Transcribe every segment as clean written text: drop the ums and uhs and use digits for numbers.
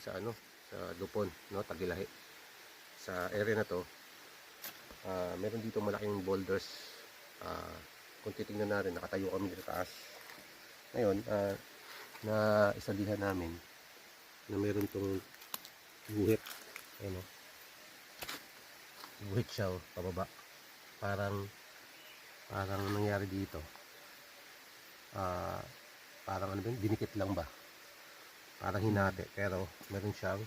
sa sa Lupon, no, Tagilahi. Sa area na to, meron dito malaking boulders. Kung titingnan natin, nakatayo kami sa taas. Ngayon, na isalihan namin na meron tong guhit. Ayan, guhit siya pababa. Parang nangyari dito. Parang ano ba, dinikit lang ba? Parang hinati, pero meron siyang,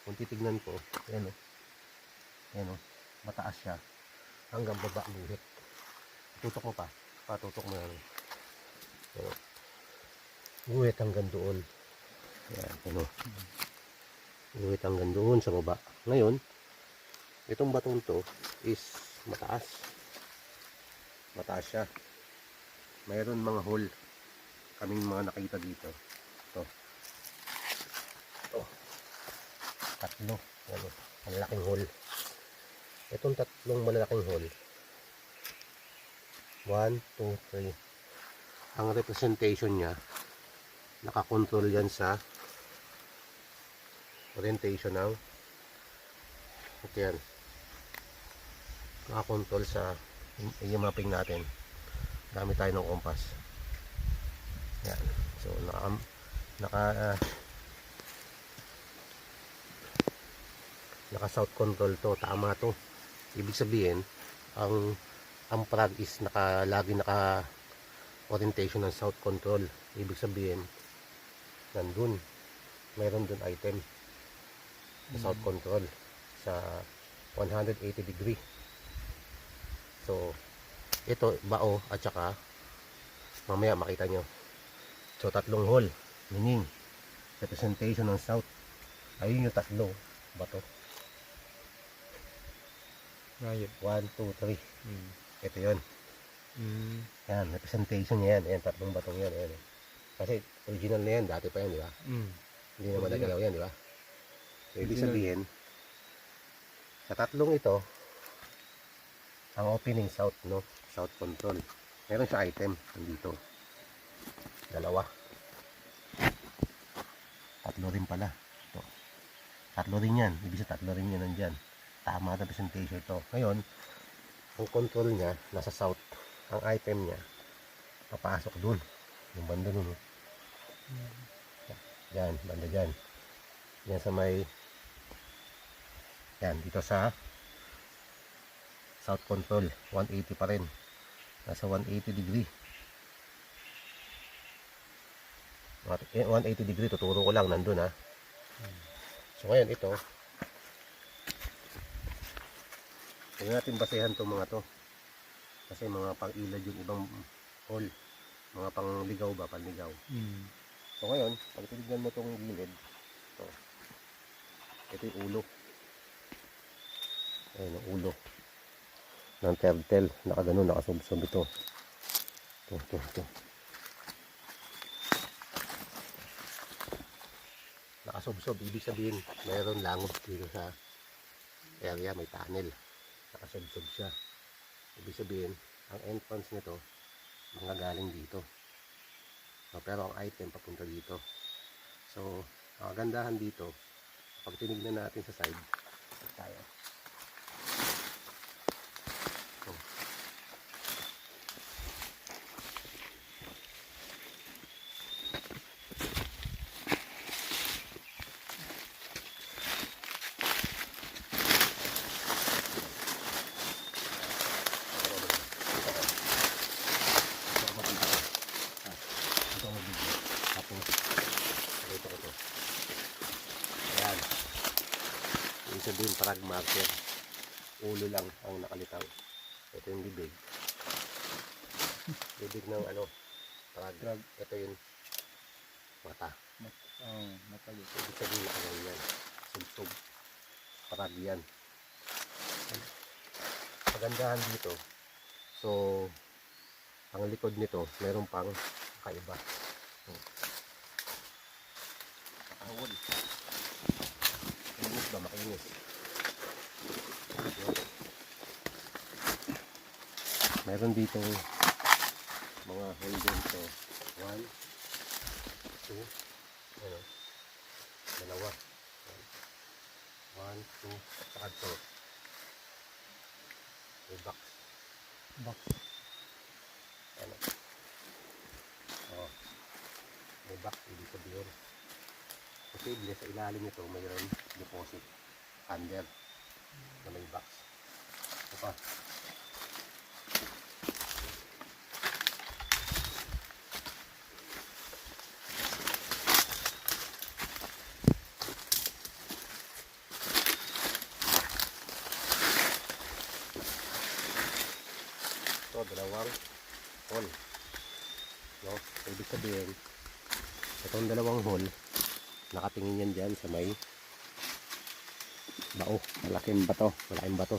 kung titignan ko, ayan mataas siya hanggang baba guhit. Tutok mo pa, patutok mo yan. Guhit hanggang doon. Ayan, guhit hanggang doon sa baba. Ngayon, itong batong to is mataas siya. Mayroon mga hole kaming mga nakita dito. Ito tatlo, malalaking hole. Itong tatlong malalaking hole, 1, 2, 3, ang representation niya, nakakontrol yan sa orientation ng yan, nakakontrol sa yung mapping natin gamit tayo ng compass. Yan. So naka south control to, tama to. Ibig sabihin ang frog is lagi naka orientation ng south control. Ibig sabihin nandun mayroon dun item sa south control sa 180 degree. So ito bao at saka mamaya makita nyo. So tatlong hole, meaning representation ng south. Ayun yung tatlo bato. 1, 2, 3. Ito yun. Yan, representation niya yan. Ayan, tatlong batong yan. Ayan. Kasi original na yan, dati pa yan, di ba? Hindi naman nagalaw yan, di ba? So, ibig sabihin, sa tatlong ito, ang opening south, no? South control. Meron siya item nandito. Dalawa. Tatlo rin pala. Ito. Tatlo rin yan. Ibig sabihin, tatlo rin yan nandyan. Tama representation to. Ngayon, ang control niya nasa south. Ang item niya papasok dun. Yung banda dun. Yan, banda dyan. Yan sa may yan, dito sa south control. 180 pa rin. Nasa 180 degree. 180 degree, tuturo ko lang nandun ha. So ngayon ito, hindi natin basehan itong mga to kasi mga pang-ilad yung ibang hole, mga pang-ligaw ba, panligaw. So ngayon, pag tinignan mo itong gilid, ito yung ulo. Ayan, yung ulo ng turtle, nakaganon, nakasubsob ito. Ito. Nakasubsob, ibig sabihin mayroon langob dito sa area, may tunnel. Nakasubsob siya. Ibig sabihin, ang entrance nito manggagaling dito. So, pero ang item papunta dito. So, ang kagandahan dito, pag tinignan natin sa side, tayo. Sabihin parag marker, ulo lang ang nakalitaw. Ito yung bibig ng parag. Ito yung mata. Mata yun. Ibig sabihin nakagaw yan, sugtog, parag yan. Pagandahan dito, so ang likod nito meron pang kaiba. Nakahol ba, makinis. Meron dito mga hole dito. 1, 2, dalawa. 1, 2, saka ito. May box. Box. Ano? Oh, may box, ibig sabihin. Posible sa ilalim nito mayroon deposit under na may box. Ito pa. Ito, dalawang hole. No? So, ibig sabihin, itong dalawang hole, nakatingin yan dyan sa may bao, malaking bato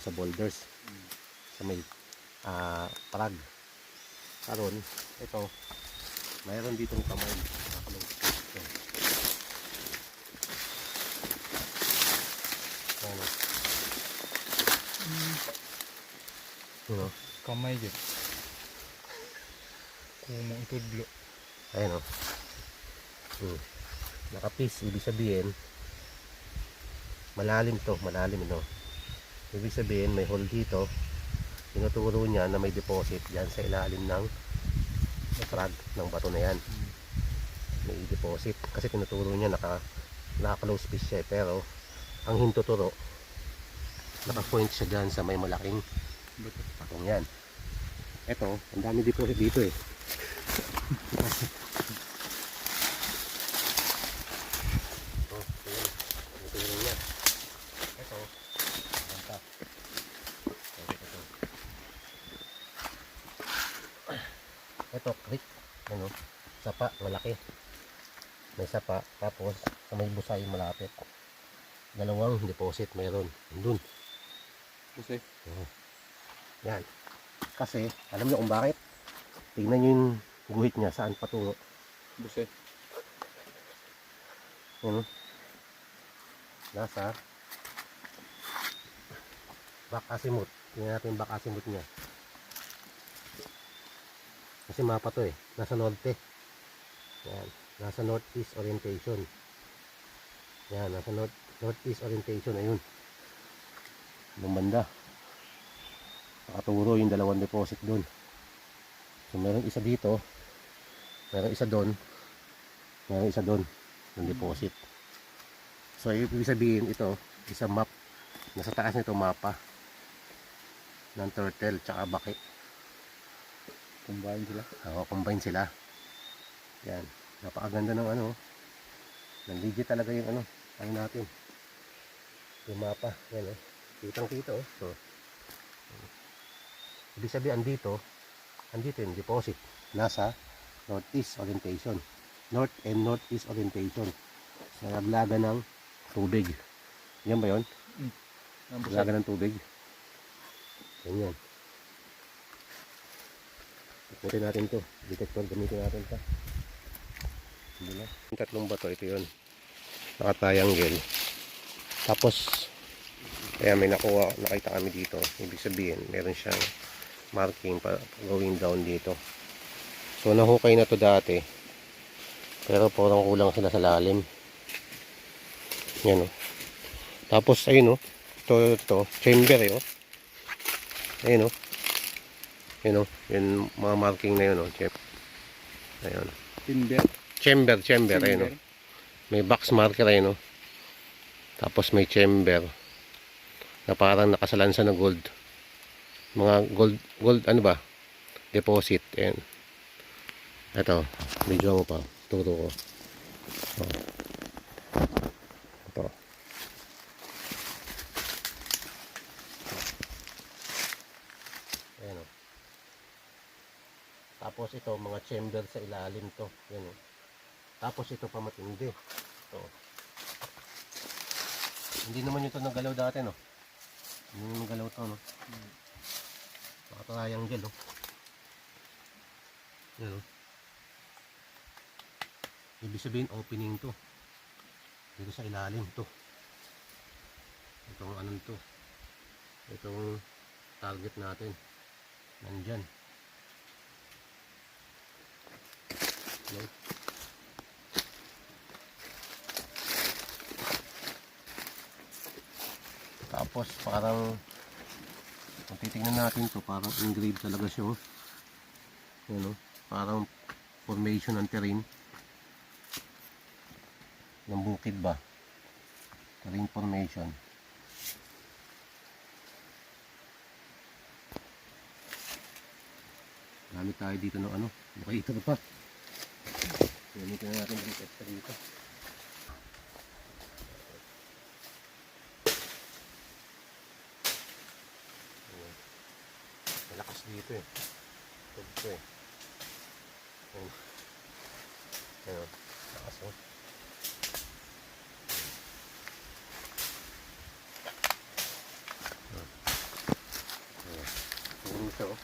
sa boulders, sa may parag. Karon ito, mayroon ditong kamay nakakalong. Ano? Ano? Kamay dyan. Kumo itudlo. Ayan o. Nakapis, ibig sabihin malalim to, malalim no. Ibig sabihin may hole dito. Tinuturo niya na may deposit dyan sa ilalim ng frag ng bato na yan. May deposit kasi tinuturo niya naka-close piece siya, pero ang hintuturo naka-point siya dyan sa may malaking batong yan. Eto, ang dami deposit dito eh. Ito, creek, ano, sapa, malaki. May sapa, tapos sa may busay malapit. Dalawang deposit mayroon. Andun. Kasi? Yan. Kasi, alam niyo kung bakit? Tingnan niyo yung guhit niya, saan patungo. Buse. Yan. Nasa back azimuth. Tingnan natin yung back azimuth niya. Kasi mapa to eh. Nasa norte. Yan. Nasa northeast orientation. Yan. Nasa northeast orientation. Ayun. Bumanda. Nakaturo yung dalawang deposit dun. So meron isa dito. Meron isa doon. Meron isa doon. Yung deposit. So ibig sabihin ito. Isang map. Nasa taas nito mapa. Ng turtle. Tsaka baki. Combine sila. Oo, combine sila. Yan. Napakaganda ng ano. Nang-legit talaga yung ano. Ano natin. Yung mapa. Yan oh. Kitang-kita oh. So, ibig sabihin andito yung deposit. Nasa northeast orientation. North and northeast orientation. Sa naglaga ng tubig. Yan ba yun? Naglaga ng tubig. Yan yan. Ikutin natin to. Detector, gamitin natin pa. Hindi na. Yung tatlong bato, ito yun. Naka-triangle. Tapos, kaya may nakita kami dito. Ibig sabihin, meron siyang marking pa going down dito. So, nahukay na to dati. Pero parang kulang sila sa lalim. Yan o. Tapos, ayun o. Ito, chamber yun. Ayun o. Yun o, yung mga marking na yun o, ayun. Chamber, ayun o. May box marker ayun o. Tapos may chamber na parang nakasalansa na gold. Mga gold ano ba? Deposit, ayun. Ito, video mo pa, turo ko. Ito. Ayun o. Tapos ito, mga chamber sa ilalim to. Yan o. Tapos ito pa matindi. Ito. Hindi naman ito nagalaw dati, no? Hindi nagalaw to, no? Nakatriangle, no? Yan o. Ibig sabihin, opening to. Dito sa ilalim to. Itong anong to. Itong target natin. Nandyan. No? Tapos parang kung titingnan natin to, parang engraved talaga siya. Oh. Yan, oh. Parang formation ng terrain. Ng bukid ba? Terrain formation. Gamit tayo dito ng ano, makita pa. Gamitin na natin dito. Malakas dito eh. Ito eh. Ayun. Lakas oh. Ayun siya oh.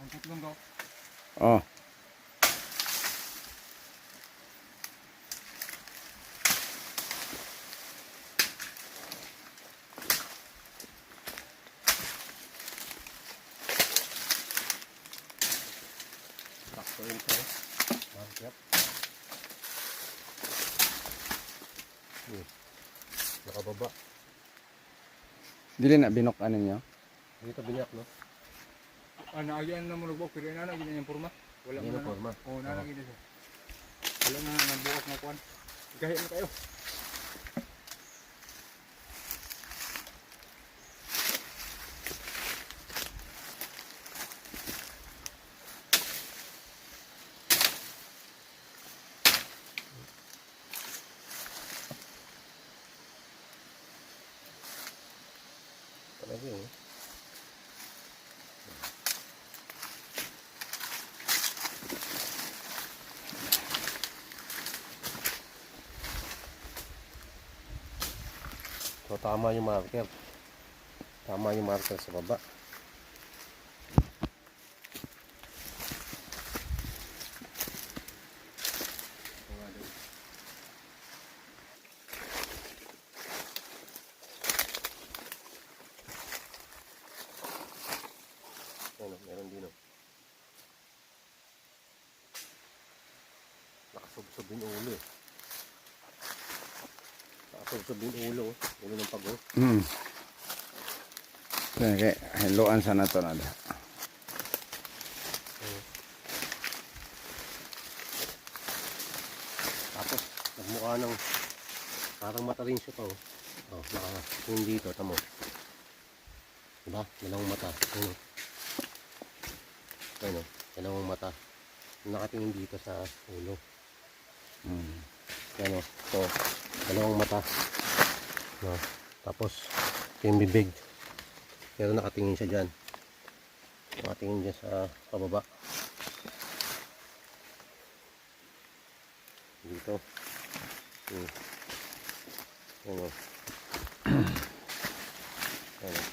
Ang tatlong daw. Oh. Sakto rin siya. Market. Nakababa. Dili na binok ano niyo? Dito binyak no? Naagyan na mo nagbuok, pero inanagyan yung forma. Wala Hindi mo na forma. Oo, nalagyan na siya. Wala na nagbuok na kuwan. Gahi na kayo. Talaga yun. So tama yung marker. Tama yung marker sa baba. Ano, meron din oh. Nakasubsob yung ulo eh. Nakasubsob yung ulo oh. Ulo ng pag oh. Okay, helloan sana to na. Tapos nagmukha ng parang mata rin siya to. Oh, nakatingin dito, tamo. Diba? Dalawang mata. Ayun. Ayun, dalawang mata. Nakatingin dito sa ulo. Yan oh. So, dalawang mata. No. Tapos yung bibig. Pero nakatingin siya dyan. Nakatingin dyan sa pababa. Dito. Yan o. Yan o.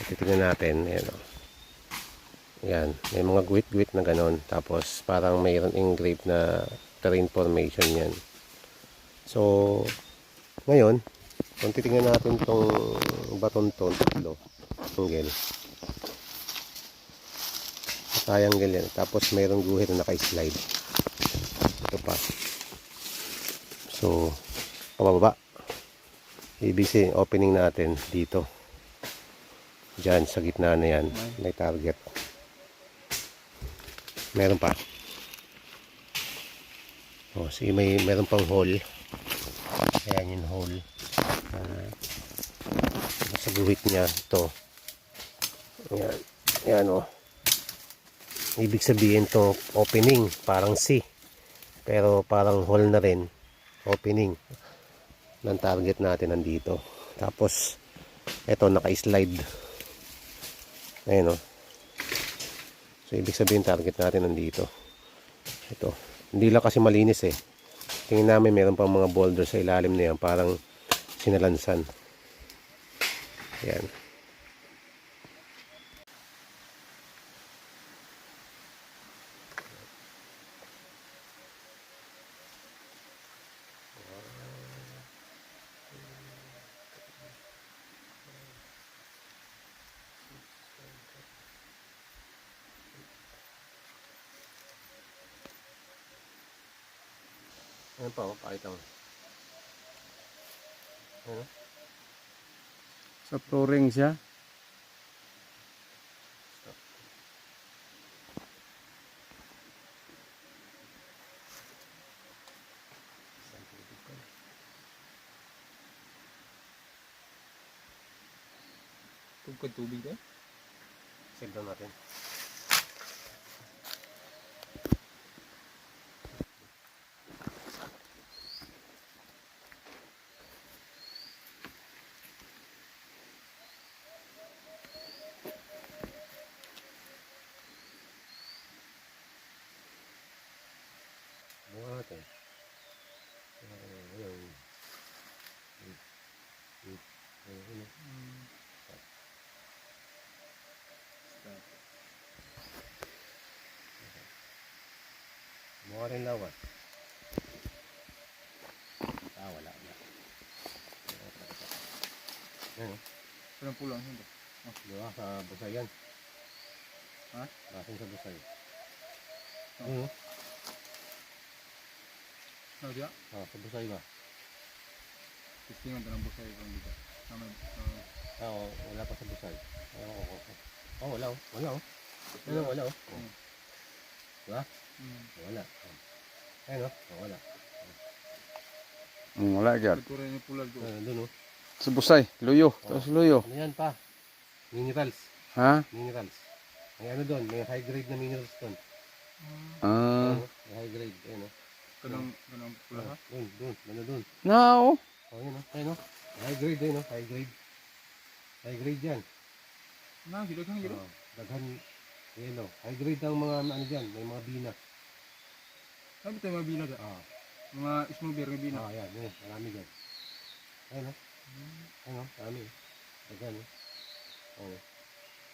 Titignan natin. Yan o. Yan. May mga guwit-guwit na ganon. Tapos parang mayroon engraved na terrain formation yan. So, ngayon, kung titignan natin itong baton to, tatlo. Triangle. Triangle yan. Tapos mayroong guhit na naka-slide. Ito pa. So, pababa. Ibig sabihin, opening natin dito. Diyan, sa gitna na yan. May target. Meron pa. O, sige, meron pang hole. Ayan yung hole. Sa guhit niya, ito. Ayan. Ayan o. Ibig sabihin to opening. Parang C. Pero parang hole na rin. Opening. Ng target natin nandito. Tapos, ito naka-slide. Ayan o. So, ibig sabihin target natin nandito. Ito. Hindi lang kasi malinis eh. Tingin namin meron pang mga boulder sa ilalim na yan. Parang sinalansan. Yan. Ayan pa, pakita mo. Ayan. Sa flooring siya. Tugkad tubig eh. Save down natin. Buka natin. Ayun. Buka rin lawas. Wala. Ayan. Parang pulang hindi. Diba? Sa busay yan. Ha? Lasing sa busay. Oh. Ayun. Ano dia? Sa busay ba? Testingan tanang busay kung dito. Sama Wala pa sa busay. Wala. Wala. Diba? Wala. Ayun wala. Wala gyud. Kultura ni pulag do. Doon Sa busay, luyo. Tapos luyo. Ano yan pa? Minerals. Ha? Minerals. May ano doon, may high grade na minerals doon. Ah. May high grade. Ayun Kanang pula ha. Doon. No. Ayun high grade ayun high grade. High grade yan. Na gidaghang gid. Daghan yellow. High grade ang mga ano diyan, may mga bina. Sabi tayo mga bina da. Mga small beer nga bina. Yan, marami diyan. Ayun marami. Daghan.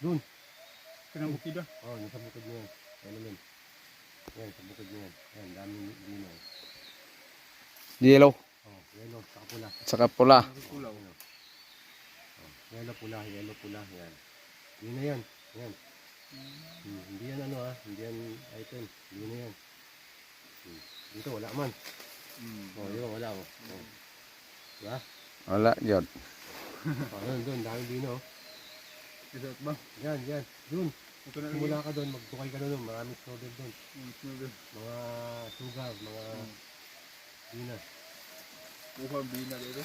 Doon. Kanang bukida. Nasa bukid mo yan. Ayun. Yan, sa bukid mo yan. Yan, daming bina. Yellow. Yellow, saka pula. Saka pula. Pulaw. Yellow, pula, yan. Yun na yan. Yan. Hindi yan hindi yan item. Hindi na yan. Dito wala man. Yun, wala ko. Diba? Wala gyud. Doon, daming bino. Dito ba? Yan. Doon. Ito na Simula ka doon, magtukay ka doon. Maraming snowden doon. small beer. Mga sugar, mga bina. Buha bina dito.